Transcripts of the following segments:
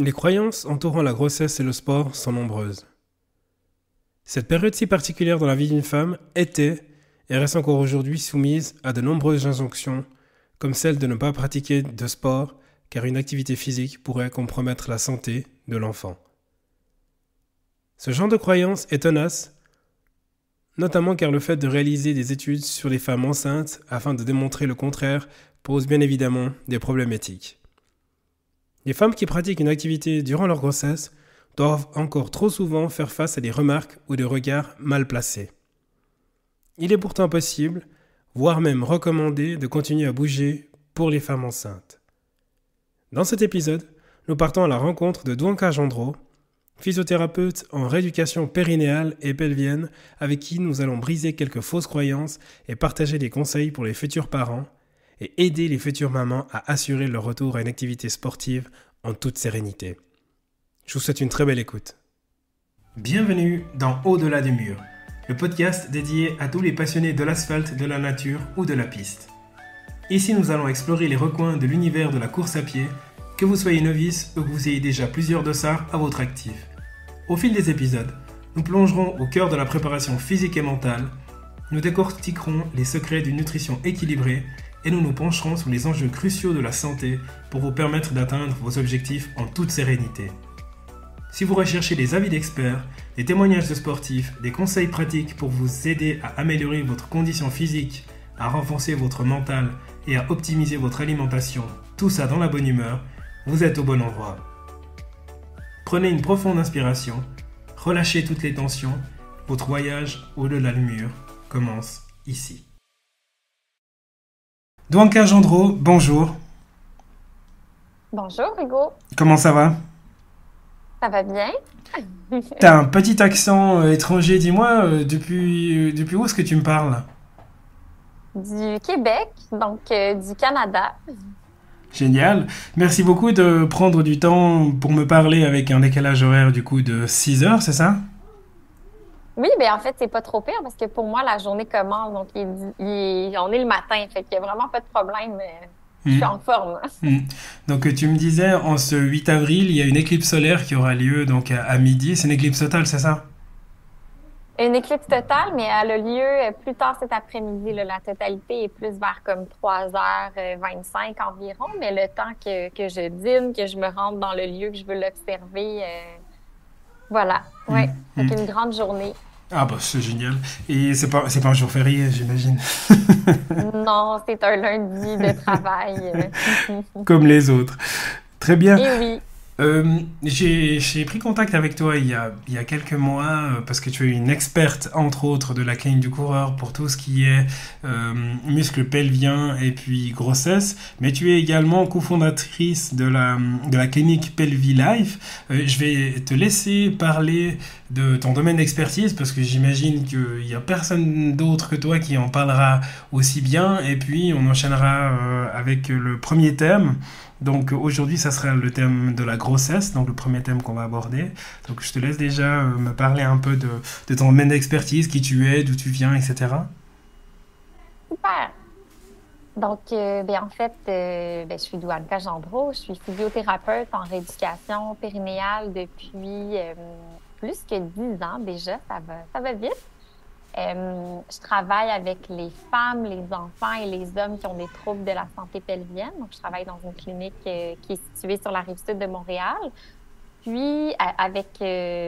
Les croyances entourant la grossesse et le sport sont nombreuses. Cette période si particulière dans la vie d'une femme était et reste encore aujourd'hui soumise à de nombreuses injonctions, comme celle de ne pas pratiquer de sport car une activité physique pourrait compromettre la santé de l'enfant. Ce genre de croyance est tenace, notamment car le fait de réaliser des études sur les femmes enceintes afin de démontrer le contraire pose bien évidemment des problèmes éthiques. Les femmes qui pratiquent une activité durant leur grossesse doivent encore trop souvent faire face à des remarques ou des regards mal placés. Il est pourtant possible, voire même recommandé, de continuer à bouger pour les femmes enceintes. Dans cet épisode, nous partons à la rencontre de Douanka Gendreau, physiothérapeute en rééducation périnéale et pelvienne, avec qui nous allons briser quelques fausses croyances et partager des conseils pour les futurs parents et aider les futures mamans à assurer leur retour à une activité sportive en toute sérénité. Je vous souhaite une très belle écoute. Bienvenue dans Au-delà des murs, le podcast dédié à tous les passionnés de l'asphalte, de la nature ou de la piste. Ici, nous allons explorer les recoins de l'univers de la course à pied, que vous soyez novice ou que vous ayez déjà plusieurs dossards à votre actif. Au fil des épisodes, nous plongerons au cœur de la préparation physique et mentale, nous décortiquerons les secrets d'une nutrition équilibrée et nous nous pencherons sur les enjeux cruciaux de la santé pour vous permettre d'atteindre vos objectifs en toute sérénité. Si vous recherchez des avis d'experts, des témoignages de sportifs, des conseils pratiques pour vous aider à améliorer votre condition physique, à renforcer votre mental et à optimiser votre alimentation, tout ça dans la bonne humeur, vous êtes au bon endroit. Prenez une profonde inspiration, relâchez toutes les tensions, votre voyage au-delà du mur commence ici. Douanka Gendreau, bonjour. Bonjour Hugo, Comment ça va? ça va bien? T'as un petit accent étranger, dis-moi, depuis où est-ce que tu me parles? Du Québec, donc du Canada. Génial. Merci beaucoup de prendre du temps pour me parler avec un décalage horaire du coup de 6 heures, c'est ça? Oui, ben en fait, c'est pas trop pire parce que pour moi, la journée commence, donc on est le matin, fait qu'il y a vraiment pas de problème. Je suis Hmm, en forme. hmm. Donc tu me disais, en ce 8 avril, il y a une éclipse solaire qui aura lieu donc à midi. C'est une éclipse totale, c'est ça? Une éclipse totale, mais elle a lieu plus tard cet après-midi, là. La totalité est plus vers comme 3h25 environ, mais le temps que je dîne, que je me rende dans le lieu, que je veux l'observer, voilà. Hmm, Ouais, fait hmm. qu'une grande journée. Ah bah c'est génial. Et c'est pas un jour férié, j'imagine. Non, c'est un lundi de travail. Comme les autres. Très bien. Et oui, J'ai pris contact avec toi il y a quelques mois parce que tu es une experte, entre autres, de la clinique du coureur pour tout ce qui est muscles pelviens et puis grossesse, mais tu es également cofondatrice de la clinique Pelvi Life. Je vais te laisser parler de ton domaine d'expertise parce que j'imagine qu'il n'y a personne d'autre que toi qui en parlera aussi bien, et puis on enchaînera avec le premier thème. Donc aujourd'hui, ça sera le thème de la grossesse, donc le premier thème qu'on va aborder. Donc je te laisse déjà me parler un peu de ton domaine d'expertise, qui tu es, d'où tu viens, etc. super. Donc, ben, en fait, ben, je suis Douanka Gendreau, je suis physiothérapeute en rééducation périnéale depuis plus que 10 ans déjà, ça va vite. Je travaille avec les femmes, les enfants et les hommes qui ont des troubles de la santé pelvienne. Donc, je travaille dans une clinique qui est située sur la rive sud de Montréal. Puis, avec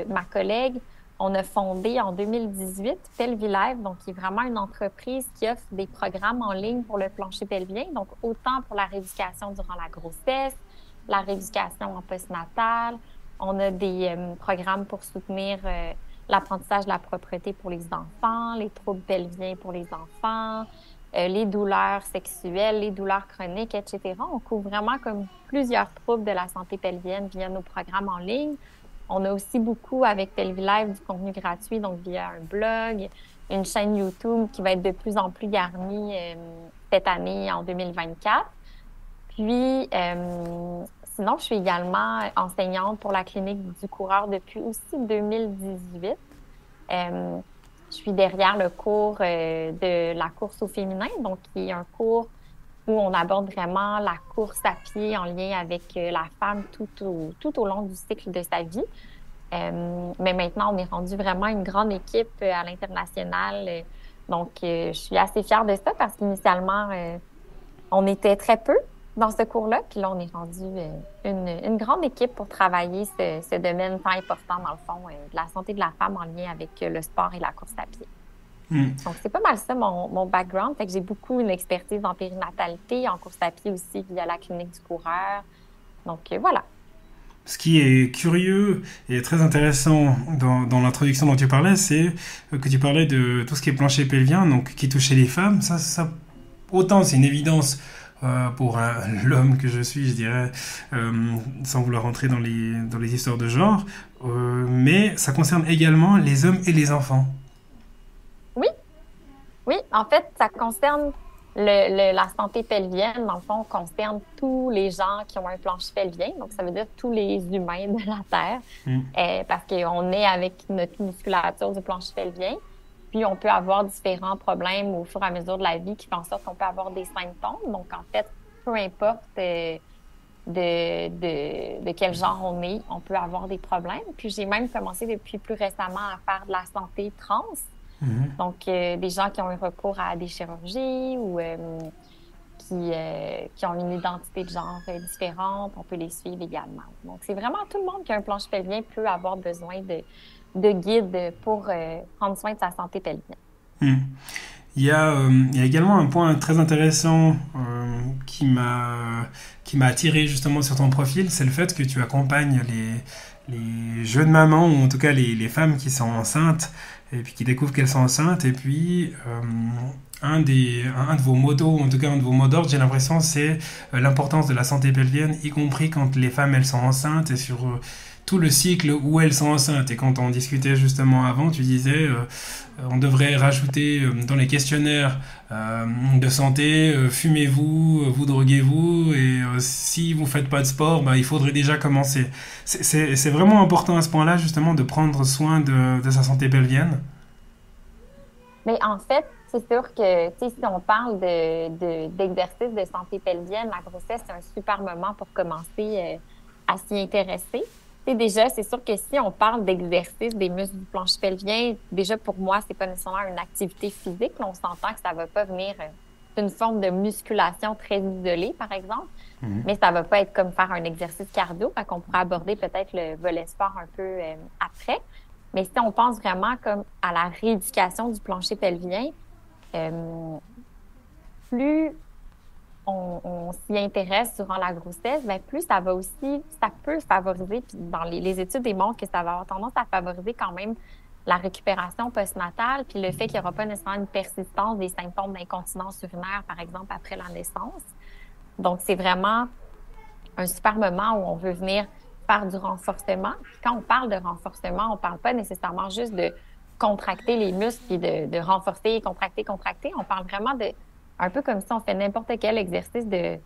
ma collègue, on a fondé en 2018 Pelvilive, donc qui est vraiment une entreprise qui offre des programmes en ligne pour le plancher pelvien. Donc, autant pour la rééducation durant la grossesse, la rééducation en postnatal. On a des programmes pour soutenir l'apprentissage de la propreté pour les enfants, les troubles pelviens pour les enfants, les douleurs sexuelles, les douleurs chroniques, etc. On couvre vraiment comme plusieurs troubles de la santé pelvienne via nos programmes en ligne. On a aussi beaucoup avec PelviLive du contenu gratuit, donc via un blog, une chaîne YouTube qui va être de plus en plus garnie cette année en 2024. Puis, sinon, je suis également enseignante pour la clinique du coureur depuis aussi 2018. Je suis derrière le cours de la course au féminin, donc qui est un cours où on aborde vraiment la course à pied en lien avec la femme tout au long du cycle de sa vie. Mais maintenant, on est rendu vraiment une grande équipe à l'international. Donc, je suis assez fière de ça parce qu'initialement, on était très peu dans ce cours-là. Puis là, on est rendu une grande équipe pour travailler ce domaine tant important, dans le fond, de la santé de la femme en lien avec le sport et la course à pied. Hmm. Donc, c'est pas mal ça, mon background. Fait que j'ai beaucoup une expertise en périnatalité, en course à pied aussi via la clinique du coureur. Donc, voilà. Ce qui est curieux et très intéressant dans l'introduction dont tu parlais, c'est que tu parlais de tout ce qui est plancher pelvien, donc qui touchait les femmes. Autant c'est une évidence pour l'homme que je suis, je dirais, sans vouloir rentrer dans les histoires de genre, mais ça concerne également les hommes et les enfants. Oui, oui. En fait, ça concerne la santé pelvienne. Dans le fond, concerne tous les gens qui ont un plancher pelvien. Donc, ça veut dire tous les humains de la Terre. Mm. Parce qu'on est avec notre musculature du plancher pelvien. Puis, on peut avoir différents problèmes au fur et à mesure de la vie qui font en sorte qu'on peut avoir des symptômes. Donc, en fait, peu importe de quel genre on est, on peut avoir des problèmes. Puis, j'ai même commencé depuis plus récemment à faire de la santé trans. Mhm. Donc, des gens qui ont eu recours à des chirurgies ou qui ont une identité de genre différente, on peut les suivre également. Donc, c'est vraiment tout le monde qui a un plancher pelvien peut avoir besoin de guide pour prendre soin de sa santé pelvienne. Mm. Il y a également un point très intéressant qui m'a attiré justement sur ton profil, c'est le fait que tu accompagnes les jeunes mamans, ou en tout cas les femmes qui sont enceintes, et puis qui découvrent qu'elles sont enceintes, et puis un de vos motos, en tout cas un de vos mots d'ordre, j'ai l'impression, c'est l'importance de la santé pelvienne, y compris quand les femmes elles sont enceintes, et sur tout le cycle où elles sont enceintes. Et quand on discutait justement avant, tu disais on devrait rajouter dans les questionnaires de santé, fumez-vous, vous droguez-vous, et si vous faites pas de sport, bah, il faudrait déjà commencer. C'est vraiment important à ce point-là, justement, de prendre soin de sa santé pelvienne. Mais en fait, c'est sûr que si on parle d'exercice de santé pelvienne, la grossesse, c'est un super moment pour commencer à s'y intéresser. Déjà, c'est sûr que si on parle d'exercice des muscles du plancher pelvien, déjà pour moi, c'est pas nécessairement une activité physique. Là, on s'entend que ça va pas venir d'une forme de musculation très isolée, par exemple, mais ça va pas être comme faire un exercice cardio. Fait qu'on pourrait aborder peut-être le volet sport un peu après. Mais si on pense vraiment comme à la rééducation du plancher pelvien, plus on s'y intéresse durant la grossesse, bien, plus ça peut favoriser, puis dans les études démontrent que ça va avoir tendance à favoriser quand même la récupération postnatale, puis le fait qu'il n'y aura pas nécessairement une persistance des symptômes d'incontinence urinaire, par exemple, après la naissance. Donc, c'est vraiment un super moment où on veut venir faire du renforcement. Puis quand on parle de renforcement, on ne parle pas nécessairement juste de contracter les muscles puis de renforcer, contracter. On parle vraiment de un peu comme si on fait n'importe quel exercice de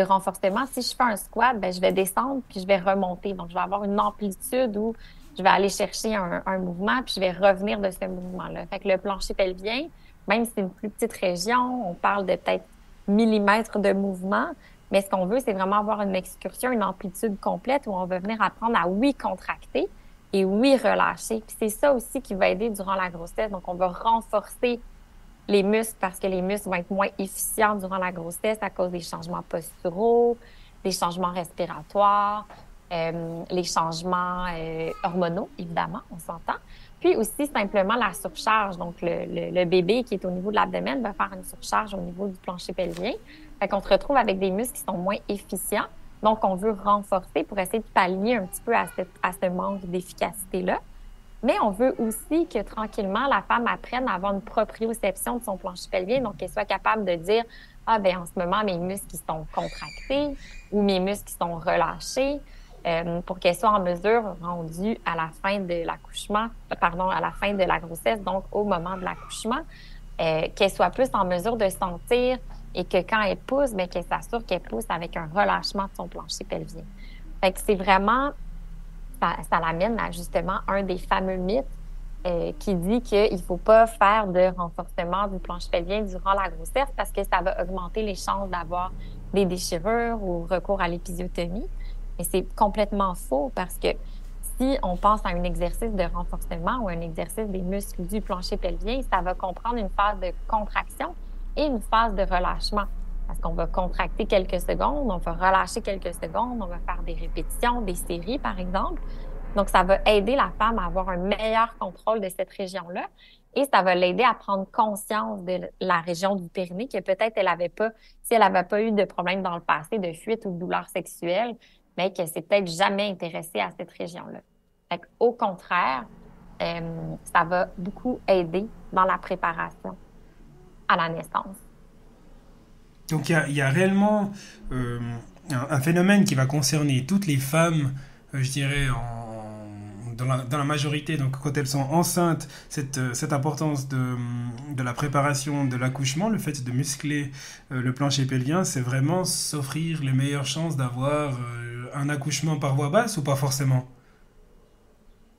renforcement. Si je fais un squat, ben je vais descendre puis je vais remonter. Donc, je vais avoir une amplitude où je vais aller chercher un mouvement puis je vais revenir de ce mouvement-là. Fait que le plancher pelvien, même si c'est une plus petite région, on parle de peut-être millimètres de mouvement, mais ce qu'on veut, c'est vraiment avoir une excursion, une amplitude complète où on va venir apprendre à oui contracter et oui relâcher. Puis c'est ça aussi qui va aider durant la grossesse. Donc, on va renforcer les muscles parce que les muscles vont être moins efficients durant la grossesse à cause des changements posturaux, des changements respiratoires, les changements hormonaux, évidemment, on s'entend. Puis aussi, simplement, la surcharge. Donc, le bébé qui est au niveau de l'abdomen va faire une surcharge au niveau du plancher pelvien. Fait qu'on se retrouve avec des muscles qui sont moins efficients. Donc, on veut renforcer pour essayer de pallier un petit peu à ce manque d'efficacité-là. Mais on veut aussi que tranquillement, la femme apprenne à avoir une proprioception de son plancher pelvien, donc qu'elle soit capable de dire « Ah, ben en ce moment, mes muscles qui sont contractés ou mes muscles qui sont relâchés pour qu'elle soit en mesure, rendue à la fin de l'accouchement, à la fin de la grossesse, donc au moment de l'accouchement, qu'elle soit plus en mesure de sentir et que quand elle pousse, ben qu'elle s'assure qu'elle pousse avec un relâchement de son plancher pelvien. Fait que c'est vraiment... Ça l'amène à justement un des fameux mythes qui dit qu'il ne faut pas faire de renforcement du plancher pelvien durant la grossesse parce que ça va augmenter les chances d'avoir des déchirures ou recours à l'épisiotomie. Mais c'est complètement faux parce que si on pense à un exercice de renforcement ou un exercice des muscles du plancher pelvien, ça va comprendre une phase de contraction et une phase de relâchement. Parce qu'on va contracter quelques secondes, on va relâcher quelques secondes, on va faire des répétitions, des séries, par exemple. Donc, ça va aider la femme à avoir un meilleur contrôle de cette région-là et ça va l'aider à prendre conscience de la région du périnée que peut-être elle avait pas, si elle n'avait pas eu de problème dans le passé, de fuite ou de douleur sexuelle, mais qu'elle s'est peut-être jamais intéressée à cette région-là. Fait au contraire, ça va beaucoup aider dans la préparation à la naissance. Donc il y a réellement euh, un phénomène qui va concerner toutes les femmes, je dirais, dans la majorité, donc quand elles sont enceintes, cette importance de la préparation de l'accouchement, le fait de muscler le plancher pelvien, c'est vraiment s'offrir les meilleures chances d'avoir un accouchement par voie basse ou pas forcément?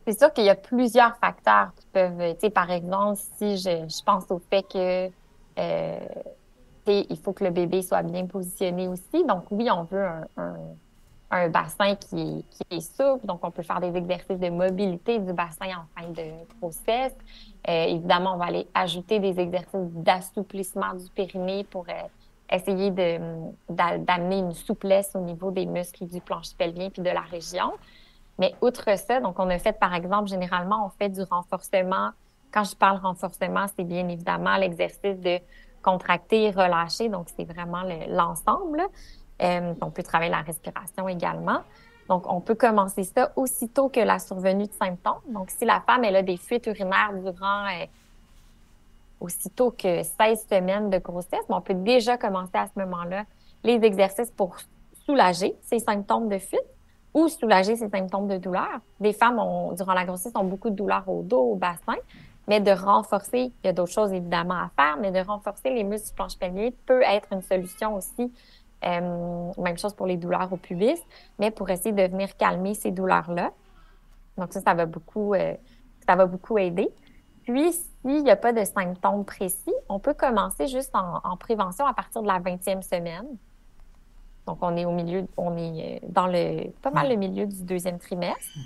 C'est sûr qu'il y a plusieurs facteurs qui peuvent, tu sais, par exemple, si je pense au fait que il faut que le bébé soit bien positionné aussi. Donc, oui, on veut un bassin qui est souple. Donc, on peut faire des exercices de mobilité du bassin en fin de grossesse. Évidemment, on va aller ajouter des exercices d'assouplissement du périnée pour essayer d'amener une souplesse au niveau des muscles du plancher pelvien puis de la région. Mais outre ça, donc, on a fait, par exemple, généralement, on fait du renforcement. Quand je parle renforcement, c'est bien évidemment l'exercice de contracter, relâcher. Donc, c'est vraiment l'ensemble. On peut travailler la respiration également. Donc, on peut commencer ça aussitôt que la survenue de symptômes. Donc, si la femme, elle a des fuites urinaires durant aussitôt que 16 semaines de grossesse, on peut déjà commencer à ce moment-là les exercices pour soulager ces symptômes de fuite ou soulager ces symptômes de douleur. Des femmes, durant la grossesse, ont beaucoup de douleurs au dos, au bassin, mais de renforcer, il y a d'autres choses évidemment à faire, mais de renforcer les muscles du plancher pelvien peut être une solution aussi. Même chose pour les douleurs au pubis, mais pour essayer de venir calmer ces douleurs-là. Donc ça va beaucoup aider. Puis, s'il n'y a pas de symptômes précis, on peut commencer juste en prévention à partir de la 20e semaine. Donc, on est dans pas mal le milieu du deuxième trimestre.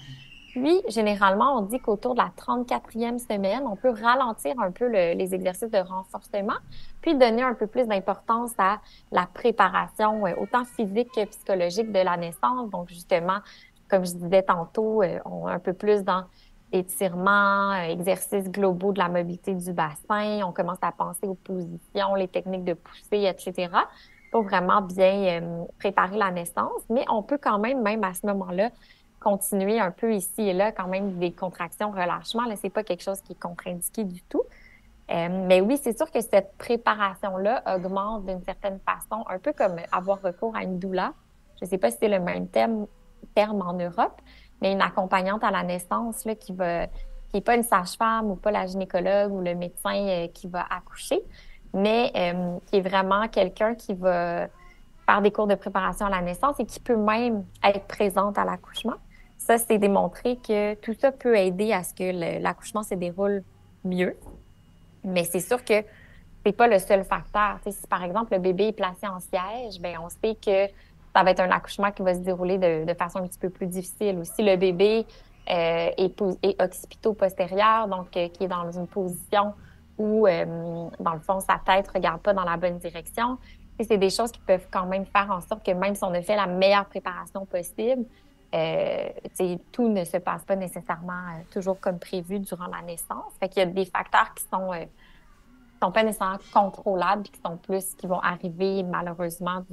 Puis, généralement, on dit qu'autour de la 34e semaine, on peut ralentir un peu les exercices de renforcement, puis donner un peu plus d'importance à la préparation, autant physique que psychologique de la naissance. Donc, justement, comme je disais tantôt, on est un peu plus dans étirements, exercices globaux de la mobilité du bassin. On commence à penser aux positions, les techniques de poussée, etc., pour vraiment bien préparer la naissance. Mais on peut quand même à ce moment-là, continuer un peu ici et là, quand même des contractions, relâchements. Là, c'est pas quelque chose qui est contre-indiqué du tout. Mais oui, c'est sûr que cette préparation-là augmente d'une certaine façon, un peu comme avoir recours à une doula. Je sais pas si c'est le même terme en Europe, mais une accompagnante à la naissance là, qui est pas une sage-femme ou pas la gynécologue ou le médecin qui va accoucher, mais qui est vraiment quelqu'un qui va faire des cours de préparation à la naissance et qui peut même être présente à l'accouchement. Ça, c'est démontré que tout ça peut aider à ce que l'accouchement se déroule mieux. Mais c'est sûr que c'est pas le seul facteur. Tu sais, si par exemple le bébé est placé en siège, ben on sait que ça va être un accouchement qui va se dérouler de façon un petit peu plus difficile. Ou si le bébé est occipito-postérieur, donc qui est dans une position où, dans le fond, sa tête regarde pas dans la bonne direction, c'est des choses qui peuvent quand même faire en sorte que même si on a fait la meilleure préparation possible, tout ne se passe pas nécessairement toujours comme prévu durant la naissance. Fait qu'il y a des facteurs qui sont pas nécessairement contrôlables et qui vont arriver malheureusement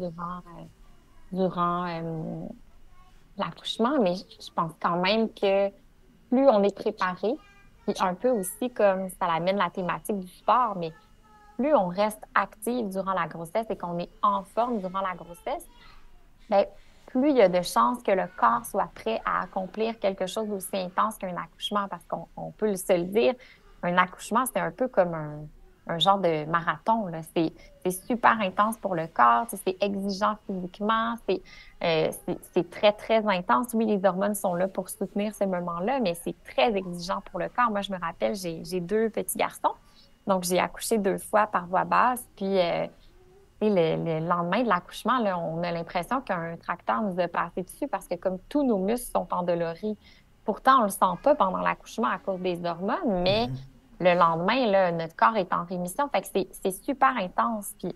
durant l'accouchement. Mais je pense quand même que plus on est préparé, puis un peu aussi comme ça amène la thématique du sport, mais plus on reste actif durant la grossesse et qu'on est en forme durant la grossesse, bien, plus il y a de chances que le corps soit prêt à accomplir quelque chose d'aussi intense qu'un accouchement, parce qu'on peut se le dire, un accouchement, c'est un peu comme un genre de marathon, là. C'est super intense pour le corps, tu sais, c'est exigeant physiquement, c'est très, très intense. Oui, les hormones sont là pour soutenir ce moment-là, mais c'est très exigeant pour le corps. Moi, je me rappelle, j'ai deux petits garçons, donc j'ai accouché 2 fois par voie basse, puis et le lendemain de l'accouchement, là, on a l'impression qu'un tracteur nous a passé dessus parce que comme tous nos muscles sont endoloris, pourtant on le sent pas pendant l'accouchement à cause des hormones, mais le lendemain, là, notre corps est en rémission. Fait que c'est super intense. Puis,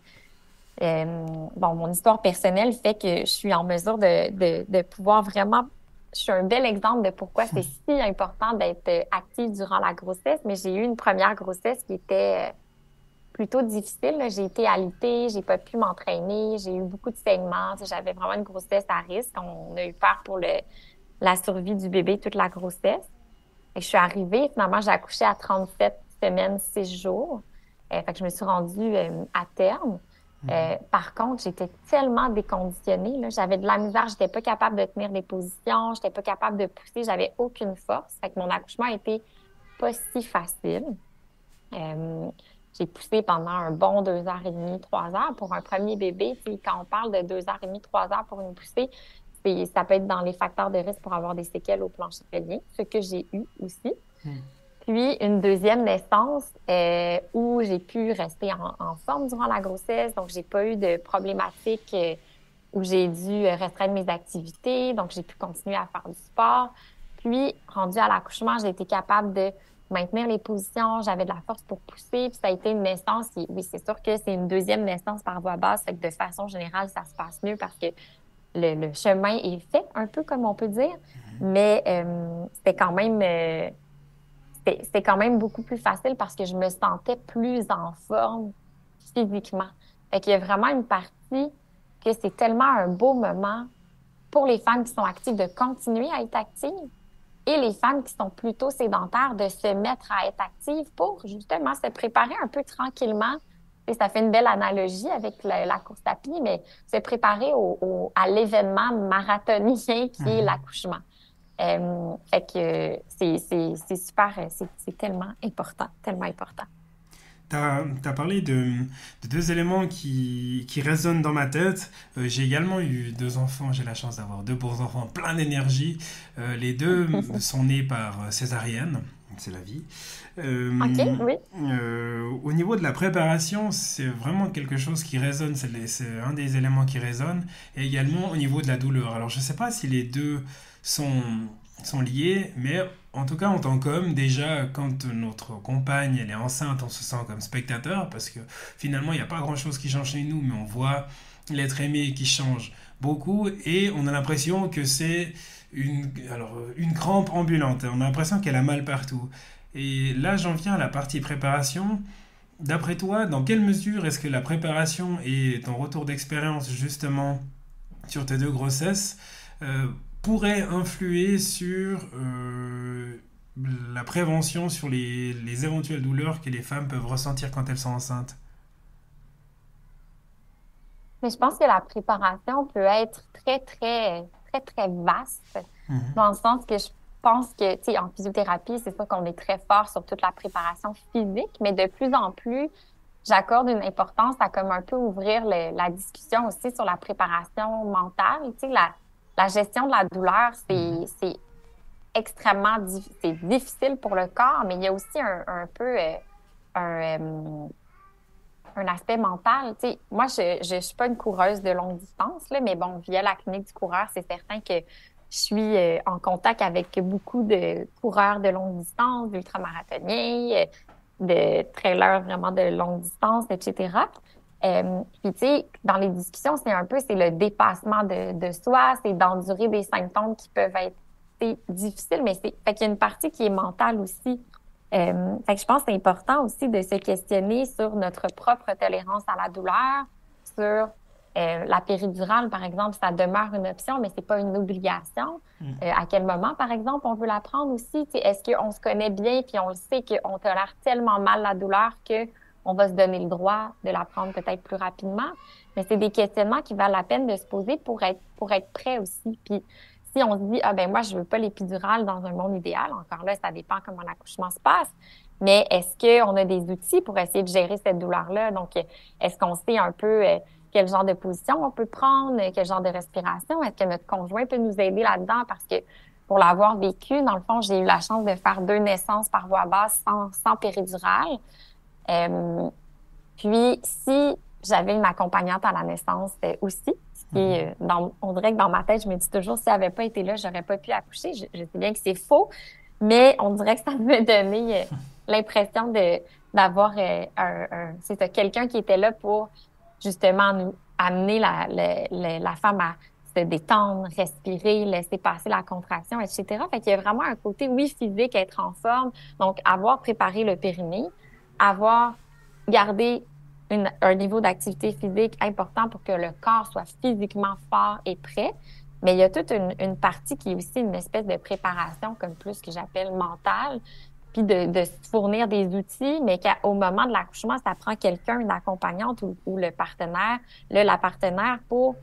bon, mon histoire personnelle fait que je suis en mesure de pouvoir vraiment... Je suis un bel exemple de pourquoi c'est si important d'être active durant la grossesse, mais j'ai eu une première grossesse qui était plutôt difficile, là. J'ai été alitée, j'ai pas pu m'entraîner, j'ai eu beaucoup de saignements. Tu sais, j'avais vraiment une grossesse à risque. On a eu peur pour la survie du bébé toute la grossesse. Et je suis arrivée, finalement, j'ai accouché à 37 semaines, 6 jours. Fait que je me suis rendue à terme. Par contre, j'étais tellement déconditionnée, là. J'avais de la misère, j'étais pas capable de tenir des positions, j'étais pas capable de pousser, j'avais aucune force. Fait que mon accouchement a été pas si facile. Euh, j'ai poussé pendant un bon 2 heures et demie, 3 heures. Pour un premier bébé, tu sais, quand on parle de 2 heures et demie, 3 heures pour une poussée, ça peut être dans les facteurs de risque pour avoir des séquelles au plancher pelvien, ce que j'ai eu aussi. Puis une deuxième naissance où j'ai pu rester en forme durant la grossesse, donc j'ai pas eu de problématiques où j'ai dû restreindre mes activités, donc j'ai pu continuer à faire du sport. Puis, rendue à l'accouchement, j'ai été capable de maintenir les positions, j'avais de la force pour pousser, puis ça a été une naissance qui, oui, c'est sûr que c'est une deuxième naissance par voie basse, fait que de façon générale, ça se passe mieux parce que le chemin est fait, un peu comme on peut dire, mais c'était quand même beaucoup plus facile parce que je me sentais plus en forme physiquement. Fait qu'il y a vraiment une partie que c'est tellement un beau moment pour les femmes qui sont actives de continuer à être actives et les femmes qui sont plutôt sédentaires de se mettre à être actives pour justement se préparer un peu tranquillement. Et ça fait une belle analogie avec la course à pied, mais se préparer à l'événement marathonien qui est l'accouchement. Fait que c'est super, c'est tellement important, tellement important. Tu as parlé de deux éléments qui résonnent dans ma tête. J'ai également eu 2 enfants, j'ai la chance d'avoir 2 beaux enfants pleins d'énergie. Les deux sont nés par césarienne, c'est la vie. OK, oui. Au niveau de la préparation, c'est vraiment quelque chose qui résonne, c'est un des éléments qui résonne. Et également au niveau de la douleur. Alors je ne sais pas si les deux sont liés, mais en tout cas en tant qu'homme, déjà quand notre compagne elle est enceinte, on se sent comme spectateur parce que finalement il n'y a pas grand-chose qui change chez nous, mais on voit l'être aimé qui change beaucoup et on a l'impression que c'est une crampe ambulante. On a l'impression qu'elle a mal partout. Et là j'en viens à la partie préparation. D'après toi, dans quelle mesure est-ce que la préparation et ton retour d'expérience justement sur tes 2 grossesses euh, pourrait influer sur la prévention, sur les éventuelles douleurs que les femmes peuvent ressentir quand elles sont enceintes? Mais je pense que la préparation peut être très, très, très, très vaste, Mhm. dans le sens que je pense que, tu sais, en physiothérapie, c'est sûr qu'on est très fort sur toute la préparation physique, mais de plus en plus, j'accorde une importance à comme un peu ouvrir la discussion aussi sur la préparation mentale. Tu sais, la gestion de la douleur, c'est extrêmement c'est difficile pour le corps, mais il y a aussi un peu un, un aspect mental. Tu sais, moi, je suis pas une coureuse de longue distance, là, mais bon, via la clinique du coureur, c'est certain que je suis en contact avec beaucoup de coureurs de longue distance, d'ultramarathoniens, de trailers vraiment de longue distance, etc. Puis, tu sais, dans les discussions, c'est le dépassement de soi, c'est d'endurer des symptômes qui peuvent être difficiles, mais fait qu'il y a une partie qui est mentale aussi. Fait que je pense que c'est important aussi de se questionner sur notre propre tolérance à la douleur, sur la péridurale, par exemple, ça demeure une option, mais c'est pas une obligation. À quel moment, par exemple, on veut la prendre aussi? Tu sais, est-ce qu'on se connaît bien puis on le sait qu'on tolère tellement mal la douleur que on va se donner le droit de la prendre peut-être plus rapidement? Mais c'est des questionnements qui valent la peine de se poser pour être prêt aussi. Puis si on se dit, ah ben moi, je veux pas l'épidurale dans un monde idéal, encore là, ça dépend comment l'accouchement se passe, mais est-ce qu'on a des outils pour essayer de gérer cette douleur-là? Donc, est-ce qu'on sait un peu quel genre de position on peut prendre, quel genre de respiration? Est-ce que notre conjoint peut nous aider là-dedans? Parce que pour l'avoir vécu, dans le fond, j'ai eu la chance de faire 2 naissances par voie basse sans péridurale. Euh, Puis, si j'avais une accompagnante à la naissance aussi, on dirait que dans ma tête, je me dis toujours, si elle n'avait pas été là, j'aurais pas pu accoucher. Je sais bien que c'est faux, mais on dirait que ça me donnait l'impression d'avoir c'est ça, quelqu'un qui était là pour justement nous amener la femme à se détendre, respirer, laisser passer la contraction, etc. Fait qu'il y a vraiment un côté, oui, physique, être en forme. Donc, avoir préparé le périnée, avoir gardé un niveau d'activité physique important pour que le corps soit physiquement fort et prêt. Mais il y a toute une partie qui est aussi une espèce de préparation, comme plus que j'appelle mentale, puis de se fournir des outils, mais qu'au moment de l'accouchement, ça prend quelqu'un, une accompagnante ou le partenaire, la partenaire pour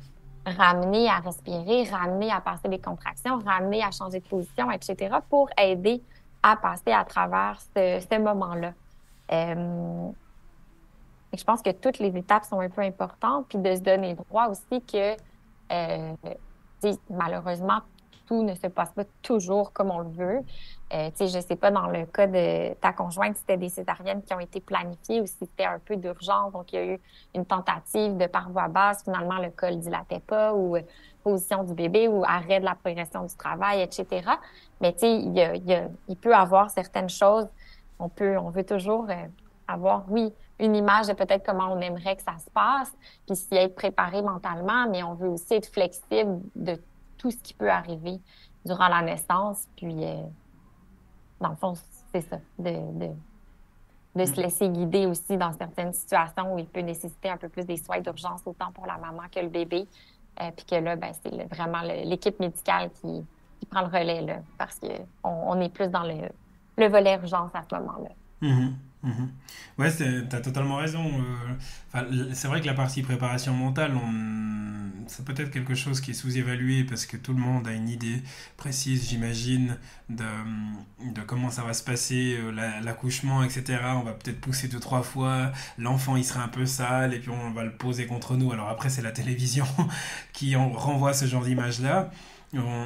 ramener à respirer, ramener à passer les contractions, ramener à changer de position, etc., pour aider à passer à travers ce moment-là. Je pense que toutes les étapes sont un peu importantes, puis de se donner droit aussi que, malheureusement, tout ne se passe pas toujours comme on le veut. Je sais pas dans le cas de ta conjointe si c'était des césariennes qui ont été planifiées ou si c'était un peu d'urgence, donc il y a eu une tentative de par voie basse, finalement le col dilatait pas ou position du bébé ou arrêt de la progression du travail, etc. Mais il peut avoir certaines choses, on veut toujours avoir, oui, une image de peut-être comment on aimerait que ça se passe, puis s'y être préparé mentalement, mais on veut aussi être flexible de tout ce qui peut arriver durant la naissance. Puis, dans le fond, c'est ça, de se laisser guider aussi dans certaines situations où il peut nécessiter un peu plus des soins d'urgence, autant pour la maman que le bébé. Puis que là, ben, c'est vraiment l'équipe médicale qui prend le relais, là, parce qu'on est plus dans le volet urgence à ce moment-là. Mhm, mhm. Ouais, t'as totalement raison. Enfin, c'est vrai que la partie préparation mentale, c'est peut-être quelque chose qui est sous-évalué parce que tout le monde a une idée précise, j'imagine, de, de comment ça va se passer, l'accouchement, etc. On va peut-être pousser 2, 3 fois, l'enfant il sera un peu sale et puis on va le poser contre nous. Alors après, c'est la télévision qui renvoie ce genre d'image-là.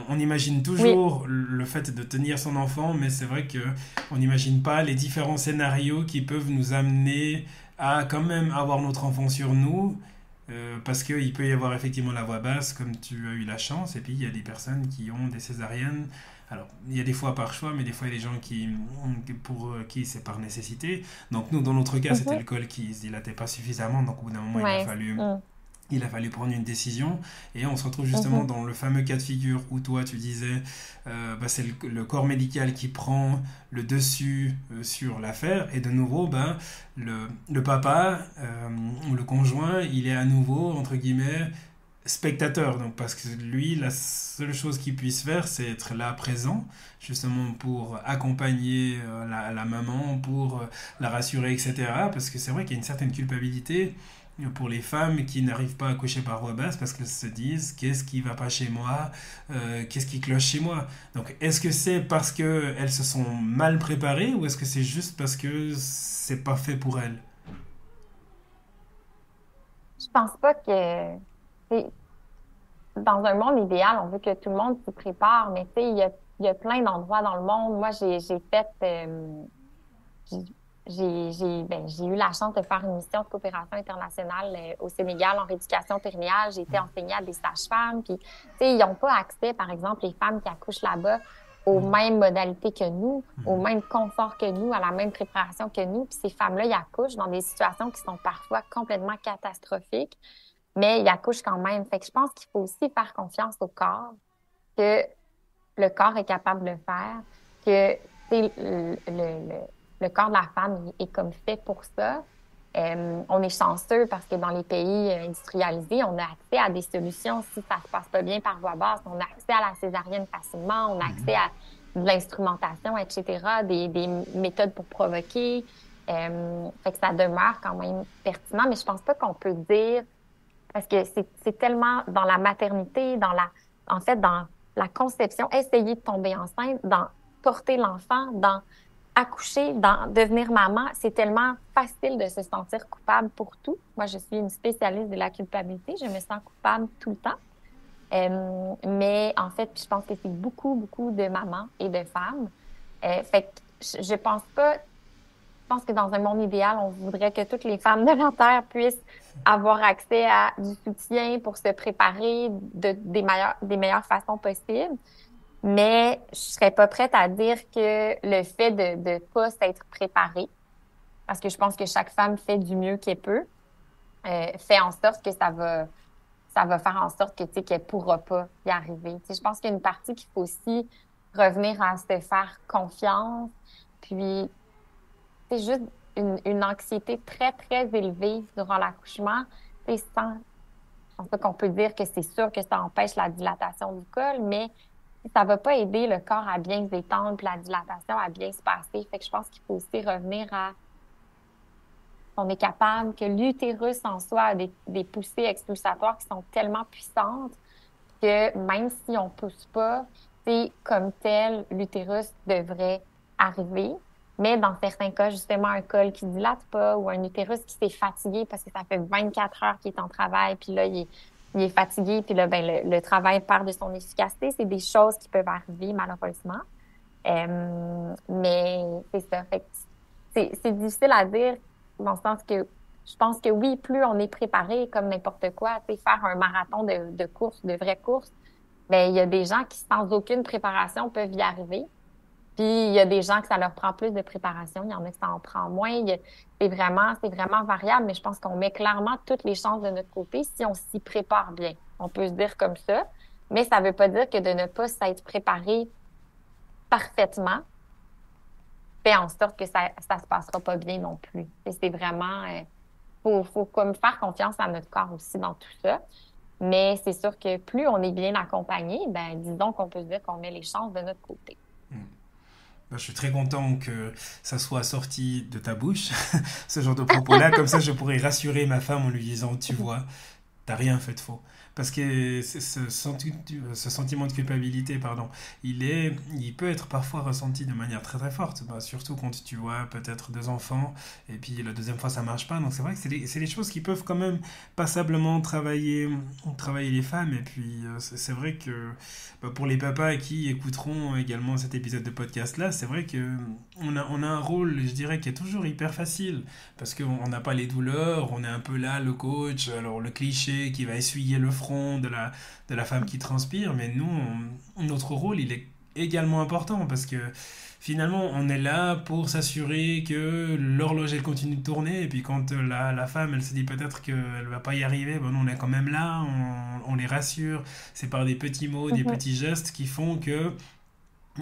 On imagine Oui. toujours le fait de tenir son enfant, mais c'est vrai que on n'imagine pas les différents scénarios qui peuvent nous amener à quand même avoir notre enfant sur nous, parce qu'il peut y avoir effectivement la voix basse, comme tu as eu la chance, et puis il y a des personnes qui ont des césariennes. Alors, il y a des fois par choix, mais des fois il y a des gens pour qui c'est par nécessité. Donc nous, dans notre cas, c'était Mhm. le col qui ne se dilatait pas suffisamment, donc au bout d'un moment, Ouais. Mm. il a fallu prendre une décision et on se retrouve justement Mhm. dans le fameux cas de figure où toi tu disais c'est le corps médical qui prend le dessus sur l'affaire et de nouveau le papa ou le conjoint il est à nouveau entre guillemets spectateur donc parce que lui la seule chose qu'il puisse faire c'est être là présent justement pour accompagner la maman pour la rassurer etc parce que c'est vrai qu'il y a une certaine culpabilité pour les femmes qui n'arrivent pas à coucher par voie basse parce qu'elles se disent qu'est-ce qui va pas chez moi, qu'est-ce qui cloche chez moi. Donc est-ce que c'est parce qu'elles se sont mal préparées ou est-ce que c'est juste parce que c'est pas fait pour elles? Je pense pas que, c'est dans un monde idéal, on veut que tout le monde s'y prépare, mais tu sais, il y a plein d'endroits dans le monde. Moi, j'ai fait, j'ai j'ai eu la chance de faire une mission de coopération internationale au Sénégal en rééducation périnéale. J'ai été enseignée à des sages-femmes. Puis, tu sais, ils n'ont pas accès, par exemple, les femmes qui accouchent là-bas aux mêmes modalités que nous, au même confort que nous, à la même préparation que nous. Puis ces femmes-là, ils accouchent dans des situations qui sont parfois complètement catastrophiques, mais ils accouchent quand même. Fait que je pense qu'il faut aussi faire confiance au corps, que le corps est capable de le faire, que tu sais, le corps de la femme est comme fait pour ça. On est chanceux parce que dans les pays industrialisés, on a accès à des solutions si ça se passe pas bien par voie basse. On a accès à la césarienne facilement, on a accès à de l'instrumentation, etc., des méthodes pour provoquer. Fait que ça demeure quand même pertinent, mais je pense pas qu'on peut dire, parce que c'est tellement dans la maternité, en fait, la conception, essayer de tomber enceinte, dans porter l'enfant, dans accoucher, dans devenir maman, c'est tellement facile de se sentir coupable pour tout. Moi, je suis une spécialiste de la culpabilité. Je me sens coupable tout le temps. Mais en fait, je pense que c'est beaucoup, beaucoup de mamans et de femmes. Fait que je pense pas... Je pense que dans un monde idéal, on voudrait que toutes les femmes de la Terre puissent avoir accès à du soutien pour se préparer des meilleures façons possibles. Mais je serais pas prête à dire que le fait de pas s'être préparée, parce que je pense que chaque femme fait du mieux qu'elle peut, fait en sorte que ça va faire en sorte que, tu sais, qu'elle pourra pas y arriver. Tu sais, je pense qu'il y a une partie qu'il faut aussi revenir à se faire confiance. Puis, c'est juste une anxiété très, très élevée durant l'accouchement. Tu sais, je pense pas qu'on peut dire que c'est sûr que ça empêche la dilatation du col, mais ça va pas aider le corps à bien se détendre puis la dilatation à bien se passer. Fait que je pense qu'il faut aussi revenir à on est capable, que l'utérus en soi a des poussées expulsatoires qui sont tellement puissantes que même si on pousse pas, c'est comme tel, l'utérus devrait arriver. Mais dans certains cas, justement, un col qui dilate pas ou un utérus qui s'est fatigué parce que ça fait 24 heures qu'il est en travail, puis là, il est fatigué, puis là, ben, le travail perd de son efficacité. C'est des choses qui peuvent arriver, malheureusement. Mais c'est ça. Fait que c'est difficile à dire dans le sens que je pense que oui, plus on est préparé comme n'importe quoi, tu sais, faire un marathon de course, de vraies courses, ben il y a des gens qui, sans aucune préparation, peuvent y arriver. Puis, il y a des gens que ça leur prend plus de préparation. Il y en a qui ça en prend moins. C'est vraiment variable, mais je pense qu'on met clairement toutes les chances de notre côté si on s'y prépare bien. On peut se dire comme ça, mais ça veut pas dire que de ne pas s'être préparé parfaitement fait en sorte que ça se passera pas bien non plus. Et c'est vraiment... faut comme faire confiance à notre corps aussi dans tout ça. Mais c'est sûr que plus on est bien accompagné, ben disons qu'on peut se dire qu'on met les chances de notre côté. Je suis très content que ça soit sorti de ta bouche, ce genre de propos-là. Comme ça, je pourrais rassurer ma femme en lui disant, tu vois, t'as rien fait de faux. Parce que ce sentiment de culpabilité, pardon, il peut être parfois ressenti de manière très très forte. Surtout quand tu vois peut-être 2 enfants et puis la deuxième fois ça marche pas. Donc c'est vrai que c'est des choses qui peuvent quand même passablement travailler les femmes. Et puis c'est vrai que pour les papas qui écouteront également cet épisode de podcast là, c'est vrai que on a un rôle, je dirais, qui est toujours hyper facile parce qu'on n'a pas les douleurs, on est un peu là, le coach, alors le cliché qui va essuyer le front de la femme qui transpire, mais nous, notre rôle, il est également important parce que finalement, on est là pour s'assurer que l'horloge, elle continue de tourner, et puis quand la femme, elle se dit peut-être qu'elle va pas y arriver, ben, nous, on est quand même là, on les rassure, c'est par des petits mots, des petits gestes qui font que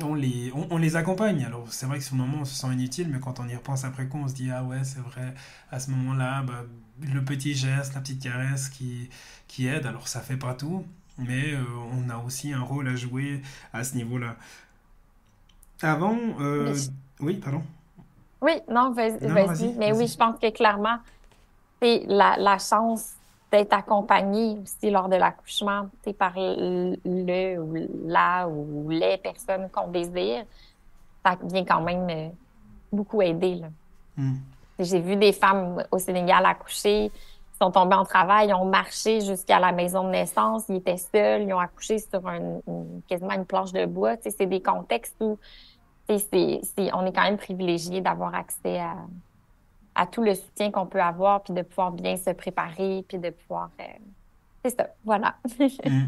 on les accompagne. Alors c'est vrai que sur le moment on se sent inutile, mais quand on y repense après coup, on se dit ah ouais, c'est vrai, à ce moment-là, bah, le petit geste, la petite caresse qui aide. Alors ça fait pas tout, mais on a aussi un rôle à jouer à ce niveau-là. Avant, oui, pardon. Oui, non, Non, vas-y. Mais oui, je pense que clairement, c'est la chance d'être accompagné aussi lors de l'accouchement, tu sais, par le ou la ou les personnes qu'on désire, ça vient quand même beaucoup aider, là. Hmm. J'ai vu des femmes au Sénégal accoucher, ils sont tombées en travail, ils ont marché jusqu'à la maison de naissance, ils étaient seuls, ils ont accouché sur quasiment une planche de bois. Tu sais, c'est des contextes où tu sais, on est quand même privilégié d'avoir accès à tout le soutien qu'on peut avoir, puis de pouvoir bien se préparer, puis de pouvoir... c'est ça, voilà. Hmm.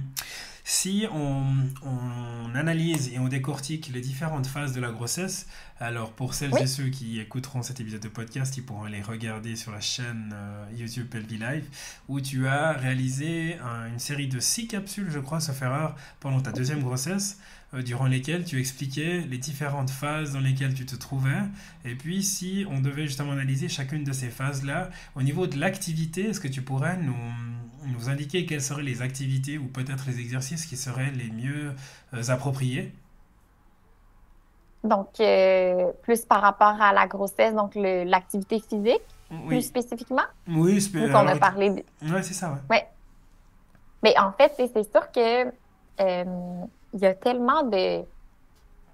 Si on analyse et on décortique les différentes phases de la grossesse, alors pour celles et ceux qui écouteront cet épisode de podcast, ils pourront aller regarder sur la chaîne YouTube Pelvi Life, où tu as réalisé une série de 6 capsules, je crois, sauf erreur, pendant ta deuxième grossesse, durant lesquelles tu expliquais les différentes phases dans lesquelles tu te trouvais. Et puis, si on devait justement analyser chacune de ces phases-là, au niveau de l'activité, est-ce que tu pourrais nous indiquer quelles seraient les activités ou peut-être les exercices qui seraient les mieux appropriés? Donc, plus par rapport à la grossesse, donc l'activité physique, plus spécifiquement? Oui, Ou qu'on a parlé de... Ouais, c'est ça, ouais. Ouais. Mais en fait, c'est sûr que il y a tellement de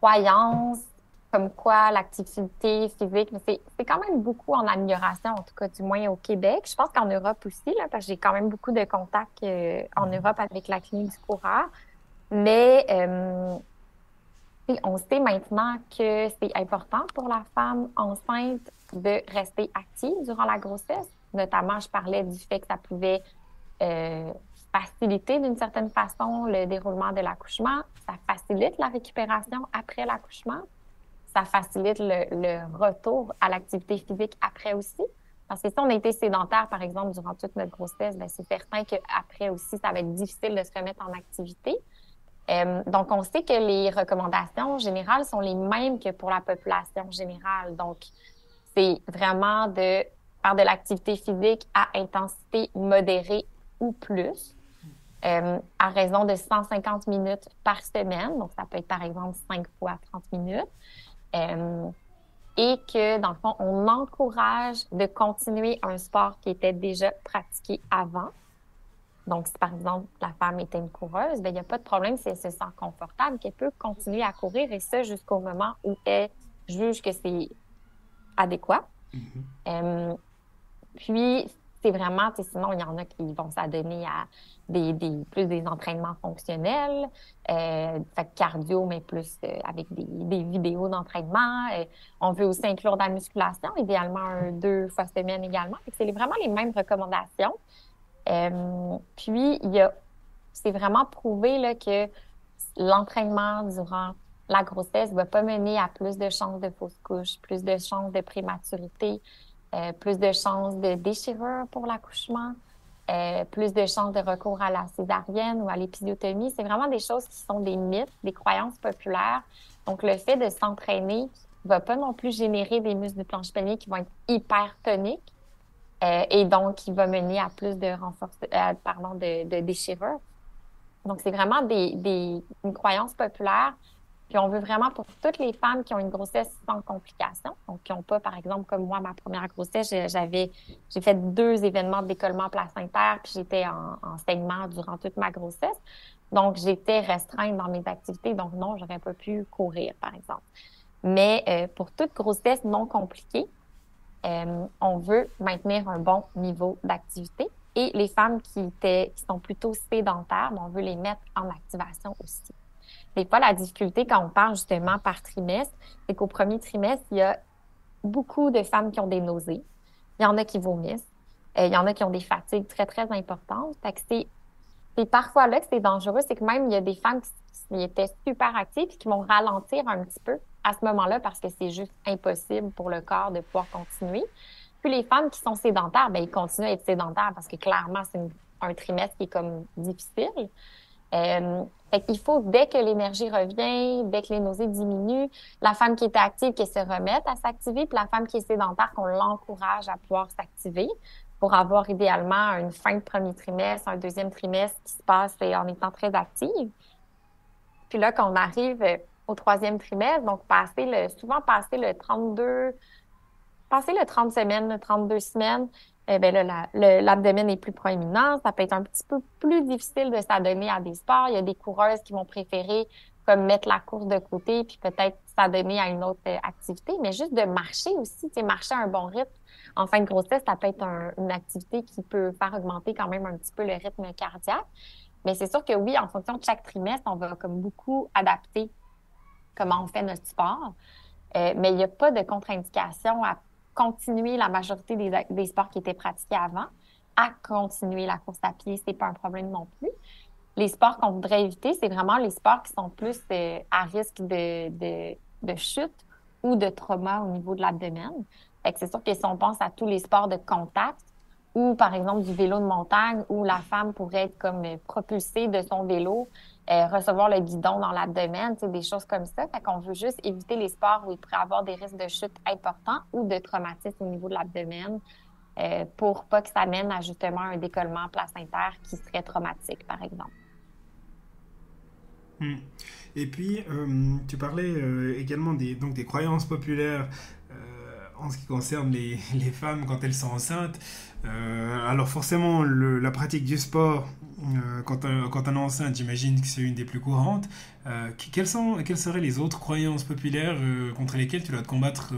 croyances comme quoi l'activité physique, mais c'est quand même beaucoup en amélioration, en tout cas du moins au Québec. Je pense qu'en Europe aussi, là, parce que j'ai quand même beaucoup de contacts en Europe avec la clinique du coureur. Mais on sait maintenant que c'est important pour la femme enceinte de rester active durant la grossesse. Notamment, je parlais du fait que ça pouvait euh, faciliter d'une certaine façon le déroulement de l'accouchement. Ça facilite la récupération après l'accouchement. Ça facilite le retour à l'activité physique après aussi. Parce que si on a été sédentaire, par exemple, durant toute notre grossesse, ben, c'est certain qu'après aussi, ça va être difficile de se remettre en activité. Donc, on sait que les recommandations générales sont les mêmes que pour la population générale. Donc, c'est vraiment de faire de l'activité physique à intensité modérée ou plus, à raison de 150 minutes par semaine. Donc, ça peut être par exemple 5 fois 30 minutes. Euh, et que, dans le fond, on encourage de continuer un sport qui était déjà pratiqué avant. Donc, si par exemple la femme était une coureuse, ben, il n'y a pas de problème si elle se sent confortable, qu'elle peut continuer à courir et ça jusqu'au moment où elle juge que c'est adéquat. Euh, Puis, c'est vraiment, tu sais, sinon, il y en a qui vont s'adonner à plus des entraînements fonctionnels, fait que cardio, mais plus avec des vidéos d'entraînement. On veut aussi inclure de la musculation, idéalement 2 fois semaine également. Fait que c'est vraiment les mêmes recommandations. Puis, c'est vraiment prouvé là, que l'entraînement durant la grossesse ne va pas mener à plus de chances de fausse couche, plus de chances de prématurité, plus de chances de déchirure pour l'accouchement, plus de chances de recours à la césarienne ou à l'épisiotomie. C'est vraiment des choses qui sont des mythes, des croyances populaires. Donc, le fait de s'entraîner ne va pas non plus générer des muscles du plancher pelvien qui vont être hyper toniques. Et donc, il va mener à plus de de déchirure. Donc, c'est vraiment une croyance populaire. Puis, on veut vraiment pour toutes les femmes qui ont une grossesse sans complications, donc qui n'ont pas, par exemple, comme moi, ma première grossesse, j'ai fait 2 événements de décollement placentaire, puis j'étais en saignement durant toute ma grossesse. Donc, j'étais restreinte dans mes activités. Donc, non, j'aurais pas pu courir, par exemple. Mais pour toute grossesse non compliquée, on veut maintenir un bon niveau d'activité. Et les femmes qui sont plutôt sédentaires, on veut les mettre en activation aussi. Des fois, la difficulté quand on parle justement par trimestre, c'est qu'au premier trimestre, il y a beaucoup de femmes qui ont des nausées. Il y en a qui vomissent. Il y en a qui ont des fatigues très, très importantes. Fait que c'est parfois là que c'est dangereux. C'est que même, il y a des femmes qui étaient super actives et qui vont ralentir un petit peu à ce moment-là parce que c'est juste impossible pour le corps de pouvoir continuer. Puis les femmes qui sont sédentaires, ben ils continuent à être sédentaires parce que clairement, c'est un trimestre qui est comme difficile. Fait qu'il faut, dès que l'énergie revient, dès que les nausées diminuent, la femme qui était active, qu'elle se remette à s'activer, puis la femme qui est sédentaire, qu'on l'encourage à pouvoir s'activer pour avoir idéalement une fin de premier trimestre, un deuxième trimestre qui se passe en étant très active. Puis là, quand on arrive au troisième trimestre, donc souvent passer le 32, passer le 30 semaines, le 32 semaines, ben là, l'abdomen est plus proéminent. Ça peut être un petit peu plus difficile de s'adonner à des sports. Il y a des coureuses qui vont préférer comme mettre la course de côté puis peut-être s'adonner à une autre activité. Mais juste de marcher aussi, tu sais, marcher à un bon rythme en fin de grossesse, ça peut être une activité qui peut faire augmenter quand même un petit peu le rythme cardiaque. Mais c'est sûr que oui, en fonction de chaque trimestre, on va comme beaucoup adapter comment on fait notre sport. Mais il n'y a pas de contre-indication à continuer la majorité des sports qui étaient pratiqués avant, à continuer la course à pied, c'est pas un problème non plus. Les sports qu'on voudrait éviter, c'est vraiment les sports qui sont plus à risque de chute ou de trauma au niveau de l'abdomen. Fait que c'est sûr que si on pense à tous les sports de contact, ou par exemple du vélo de montagne, où la femme pourrait être comme propulsée de son vélo, recevoir le guidon dans l'abdomen, tu sais, des choses comme ça. Fait qu'on veut juste éviter les sports où il pourrait avoir des risques de chute importants ou de traumatisme au niveau de l'abdomen pour pas que ça mène à justement un décollement placentaire qui serait traumatique, par exemple. Hmm. Et puis, tu parlais également donc des croyances populaires en ce qui concerne les femmes quand elles sont enceintes, alors forcément, la pratique du sport, quand on est enceinte, j'imagine que c'est une des plus courantes. Quelles seraient les autres croyances populaires contre lesquelles tu dois te combattre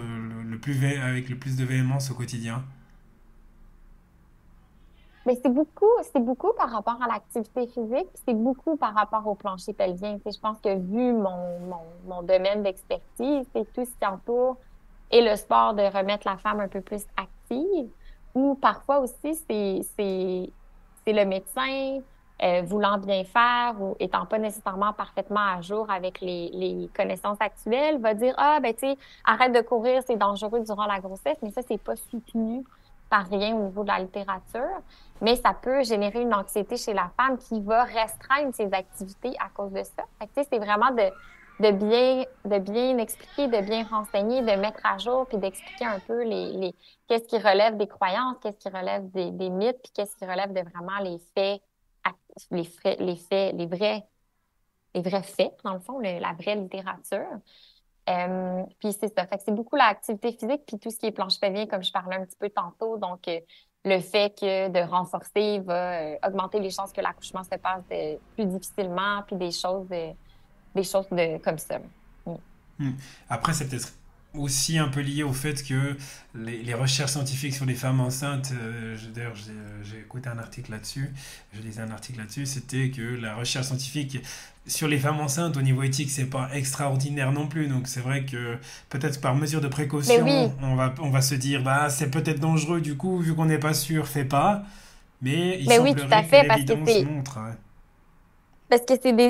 avec le plus de véhémence au quotidien? Mais c'est beaucoup par rapport à l'activité physique, puis c'est beaucoup par rapport au plancher pelvien. Tu sais, je pense que vu mon domaine d'expertise, c'est tout ce qui entoure et le sport de remettre la femme un peu plus active, ou parfois aussi c'est le médecin voulant bien faire ou étant pas nécessairement parfaitement à jour avec les connaissances actuelles, va dire, ah, ben, tu sais, arrête de courir, c'est dangereux durant la grossesse, mais ça, c'est pas soutenu par rien au niveau de la littérature, mais ça peut générer une anxiété chez la femme qui va restreindre ses activités à cause de ça. Fait que, tu sais, c'est vraiment de bien expliquer, de bien renseigner, de mettre à jour, puis d'expliquer un peu qu'est-ce qui relève des croyances, qu'est-ce qui relève des mythes, puis qu'est-ce qui relève de vraiment les faits, les vrais faits, dans le fond, la vraie littérature. Puis c'est ça. Fait que c'est beaucoup l'activité physique, puis tout ce qui est planche pelvien, comme je parlais un petit peu tantôt. Donc, le fait que de renforcer va augmenter les chances que l'accouchement se passe plus difficilement, puis des choses comme ça. Mm. Hmm. Après, c'est peut-être aussi un peu lié au fait que les recherches scientifiques sur les femmes enceintes, d'ailleurs j'ai écouté un article là-dessus, je lisais un article là-dessus, c'était que la recherche scientifique sur les femmes enceintes au niveau éthique, c'est pas extraordinaire non plus. Donc c'est vrai que peut-être par mesure de Mais précaution, oui, on va se dire, bah c'est peut-être dangereux du coup, vu qu'on n'est pas sûr, fais pas. Mais il mais oui, tout à semblerait que fait, parce que l'évidence montre, ouais.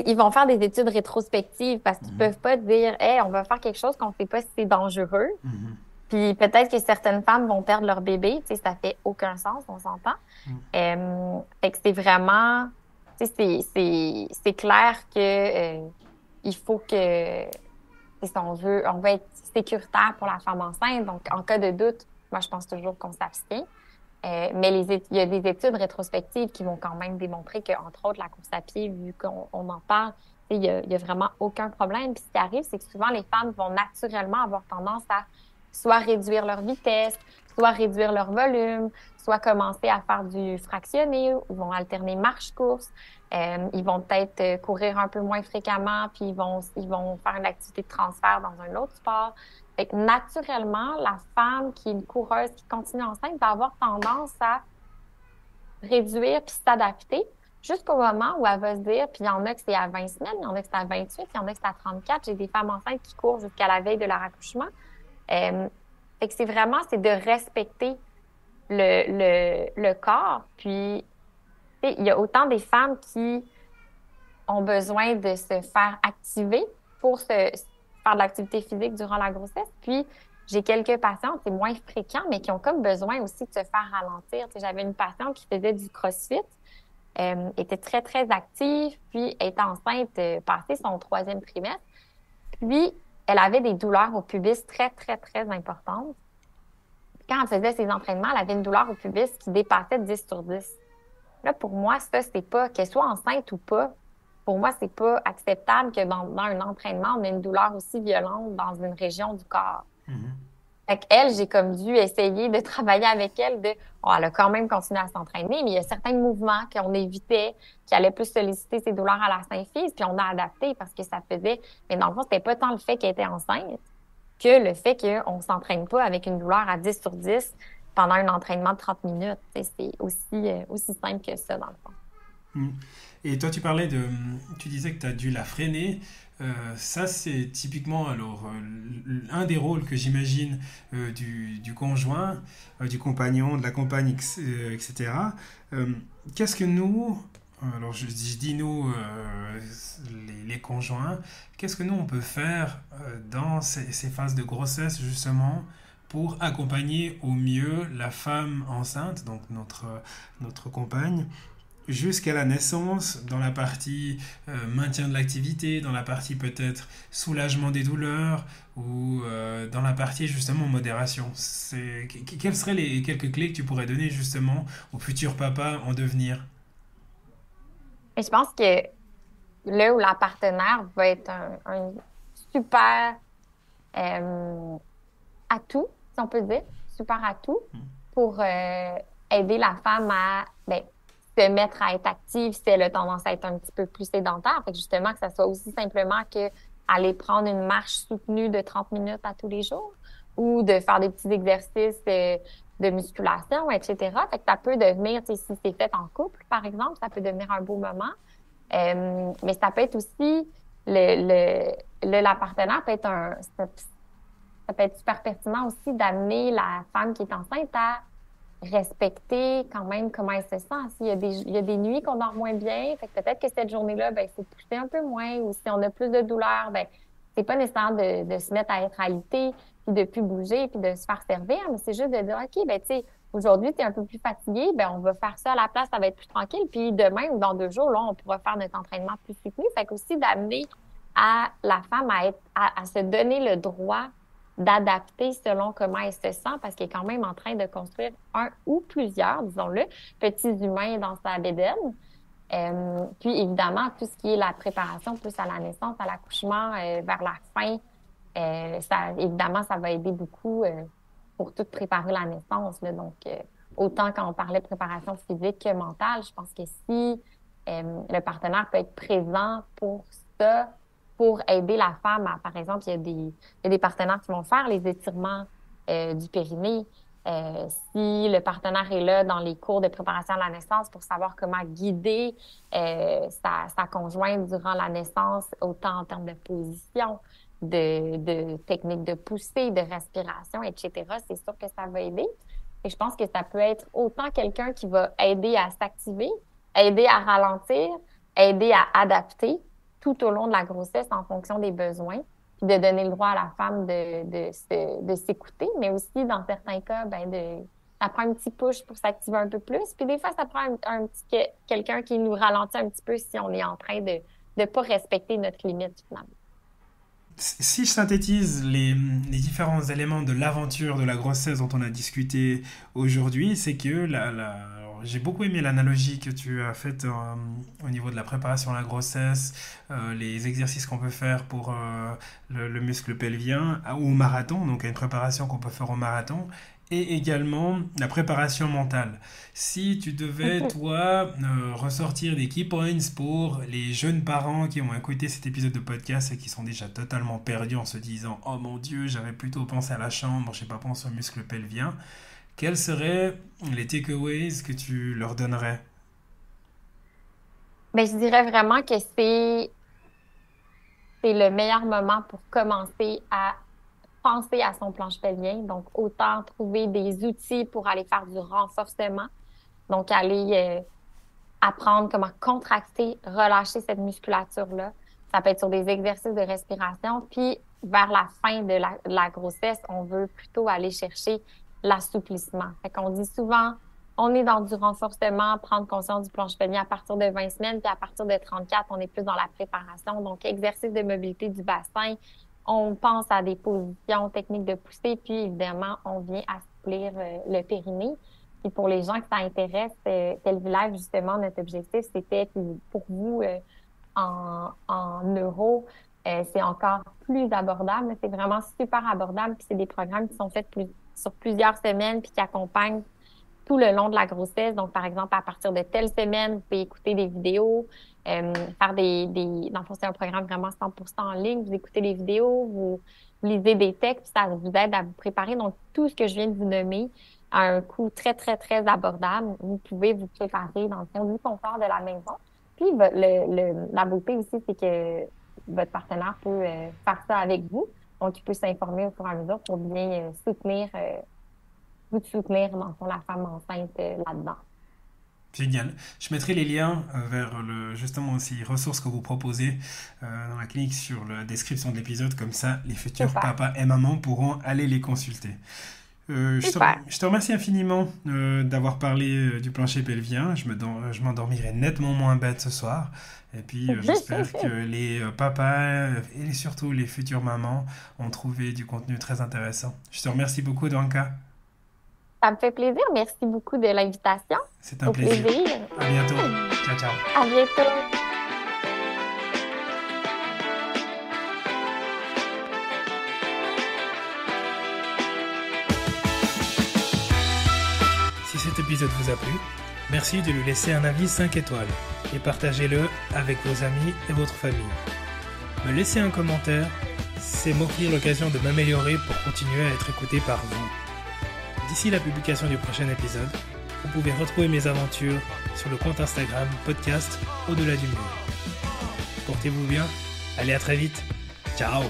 ils vont faire des études rétrospectives parce qu'ils Mhm. peuvent pas dire, hey, on va faire quelque chose qu'on sait pas si c'est dangereux. Mhm. Puis peut-être que certaines femmes vont perdre leur bébé, tu sais, ça fait aucun sens, on s'entend. Mhm. Fait que c'est vraiment, tu sais, c'est clair que il faut que, si on veut être sécuritaire pour la femme enceinte. Donc, en cas de doute, moi, je pense toujours qu'on s'abstient. Mais il y a des études rétrospectives qui vont quand même démontrer que, entre autres, la course à pied, vu qu'on en parle, tu sais, il y a vraiment aucun problème. Puis ce qui arrive, c'est que souvent, les femmes vont naturellement avoir tendance à soit réduire leur vitesse, soit réduire leur volume, soit commencer à faire du fractionné, ou vont alterner marche-course. Ils vont peut-être courir un peu moins fréquemment, puis ils vont faire une activité de transfert dans un autre sport. Fait que naturellement, la femme qui est une coureuse, qui continue enceinte, va avoir tendance à réduire puis s'adapter jusqu'au moment où elle va se dire, puis il y en a que c'est à 20 semaines, il y en a que c'est à 28, il y en a que c'est à 34. J'ai des femmes enceintes qui courent jusqu'à la veille de leur accouchement. Euh, Fait que c'est de respecter le corps. Puis, tu sais, il y a autant des femmes qui ont besoin de se faire activer pour faire de l'activité physique durant la grossesse. Puis, j'ai quelques patientes, c'est moins fréquent, mais qui ont comme besoin aussi de se faire ralentir. Tu sais, j'avais une patiente qui faisait du CrossFit, était très, très active, puis elle était enceinte, passé son troisième trimestre. Puis, elle avait des douleurs au pubis très, très, très importantes. Quand elle faisait ses entraînements, elle avait une douleur au pubis qui dépassait 10 sur 10. Là, pour moi, ça, c'est pas, qu'elle soit enceinte ou pas, pour moi, c'est pas acceptable que dans un entraînement, on ait une douleur aussi violente dans une région du corps. Mhm. Fait qu'elle, j'ai comme dû essayer de travailler avec elle bon, elle a quand même continué à s'entraîner, mais il y a certains mouvements qu'on évitait, qui allaient plus solliciter ses douleurs à la symphyse, puis on a adapté parce que ça faisait, mais dans le fond, c'était pas tant le fait qu'elle était enceinte que le fait qu'on s'entraîne pas avec une douleur à 10 sur 10 pendant un entraînement de 30 minutes. Tu sais, c'est aussi simple que ça, dans le fond. Mm. Et toi, tu disais que tu as dû la freiner. Ça, c'est typiquement alors un des rôles que j'imagine du conjoint, du compagnon, de la compagne, etc. Euh, Qu'est-ce que nous, alors je dis nous, les conjoints, qu'est-ce que nous on peut faire dans ces phases de grossesse justement pour accompagner au mieux la femme enceinte, donc notre compagne, jusqu'à la naissance, dans la partie maintien de l'activité, dans la partie peut-être soulagement des douleurs, ou dans la partie justement modération. Quelles seraient les quelques clés que tu pourrais donner justement au futur papa en devenir? Et je pense que là où la partenaire va être un super euh, atout, si on peut dire, super atout pour aider la femme à se mettre à être active si elle a tendance à être un petit peu plus sédentaire. Fait que justement, que ça soit aussi simplement que aller prendre une marche soutenue de 30 minutes à tous les jours ou de faire des petits exercices de musculation, etc. Fait que ça peut devenir, si c'est fait en couple, par exemple, ça peut devenir un beau moment. Mais ça peut être aussi la partenaire peut être ça peut être super pertinent aussi d'amener la femme qui est enceinte à respecter quand même comment elle se sent. Il y a des nuits qu'on dort moins bien, fait que peut-être que cette journée-là, il faut pousser un peu moins, ou si on a plus de douleur, c'est pas nécessaire de se mettre à être alité, puis de plus bouger, puis de se faire servir, mais c'est juste de dire, OK, tu sais, aujourd'hui, tu es un peu plus fatigué, on va faire ça à la place, ça va être plus tranquille, puis demain ou dans 2 jours, là, on pourra faire notre entraînement plus soutenu. Fait qu'aussi d'amener à la femme à se donner le droit d'adapter selon comment elle se sent, parce qu'elle est quand même en train de construire un ou plusieurs, disons-le, petits humains dans sa bédaine. Puis évidemment, tout ce qui est la préparation plus à la naissance, à l'accouchement, vers la fin, évidemment, ça va aider beaucoup pour tout préparer la naissance, là. Donc, autant quand on parlait de préparation physique que mentale, je pense que si le partenaire peut être présent pour ça, pour aider la femme à, par exemple, il y a des partenaires qui vont faire les étirements du périnée. Si le partenaire est là dans les cours de préparation à la naissance pour savoir comment guider sa conjointe durant la naissance, autant en termes de position, de technique de poussée, de respiration, etc., c'est sûr que ça va aider. Et je pense que ça peut être autant quelqu'un qui va aider à s'activer, aider à ralentir, aider à adapter tout au long de la grossesse en fonction des besoins, puis de donner le droit à la femme de s'écouter, mais aussi, dans certains cas, ça prend un petit push pour s'activer un peu plus. Puis des fois, ça prend quelqu'un qui nous ralentit un petit peu si on est en train de ne pas respecter notre limite, finalement. Si je synthétise les différents éléments de l'aventure de la grossesse dont on a discuté aujourd'hui, c'est que alors, j'ai beaucoup aimé l'analogie que tu as faite au niveau de la préparation à la grossesse, les exercices qu'on peut faire pour le muscle pelvien au marathon, donc une préparation qu'on peut faire au marathon, et également la préparation mentale. Si tu devais, toi, ressortir des key points pour les jeunes parents qui ont écouté cet épisode de podcast et qui sont déjà totalement perdus en se disant « Oh mon Dieu, j'avais plutôt pensé à la chambre, j'ai pas pensé au muscle pelvien », quels seraient les takeaways que tu leur donnerais? Je dirais vraiment que c'est le meilleur moment pour commencer à penser à son planche pelvien. Donc, autant trouver des outils pour aller faire du renforcement. Donc, aller apprendre comment contracter, relâcher cette musculature-là. Ça peut être sur des exercices de respiration. Puis, vers la fin de la grossesse, on veut plutôt aller chercher l'assouplissement. Fait qu'on dit souvent, on est dans du renforcement, prendre conscience du planche pelvien à partir de 20 semaines, puis à partir de 34, on est plus dans la préparation. Donc, exercice de mobilité du bassin. On pense à des positions techniques de poussée, puis évidemment, on vient assouplir le périnée. Et pour les gens que ça intéresse, Pelvi Live, justement, notre objectif, c'était pour vous, en euros, c'est encore plus abordable. C'est vraiment super abordable. Puis c'est des programmes qui sont faits sur plusieurs semaines puis qui accompagnent tout le long de la grossesse. Donc, par exemple, à partir de telle semaine, vous pouvez écouter des vidéos, faire dans le fond, c'est un programme vraiment 100% en ligne. Vous écoutez des vidéos, vous lisez des textes, puis ça vous aide à vous préparer. Donc, tout ce que je viens de vous nommer à un coût très, très, très abordable, vous pouvez vous préparer dans le fond du confort de la maison. Puis, la beauté aussi, c'est que votre partenaire peut faire ça avec vous. Donc, il peut s'informer au fur et à mesure pour bien vous soutenir, dans le fond, la femme enceinte là-dedans. Génial. Je mettrai les liens vers justement aussi ressources que vous proposez dans la clinique sur la description de l'épisode. Comme ça, les futurs papas et mamans pourront aller les consulter. Je te remercie infiniment d'avoir parlé du plancher pelvien. Je m'endormirai nettement moins bête ce soir. Et puis, j'espère que les papas et surtout les futures mamans ont trouvé du contenu très intéressant. Je te remercie beaucoup, Danka. Ça me fait plaisir. Merci beaucoup de l'invitation. C'est un plaisir. À bientôt. Ciao, ciao. À bientôt. épisode vous a plu, merci de lui laisser un avis 5 étoiles et partagez-le avec vos amis et votre famille. Me laisser un commentaire, c'est m'offrir l'occasion de m'améliorer pour continuer à être écouté par vous. D'ici la publication du prochain épisode, vous pouvez retrouver mes aventures sur le compte Instagram podcast Au-delà du mur. Portez-vous bien, allez à très vite, ciao!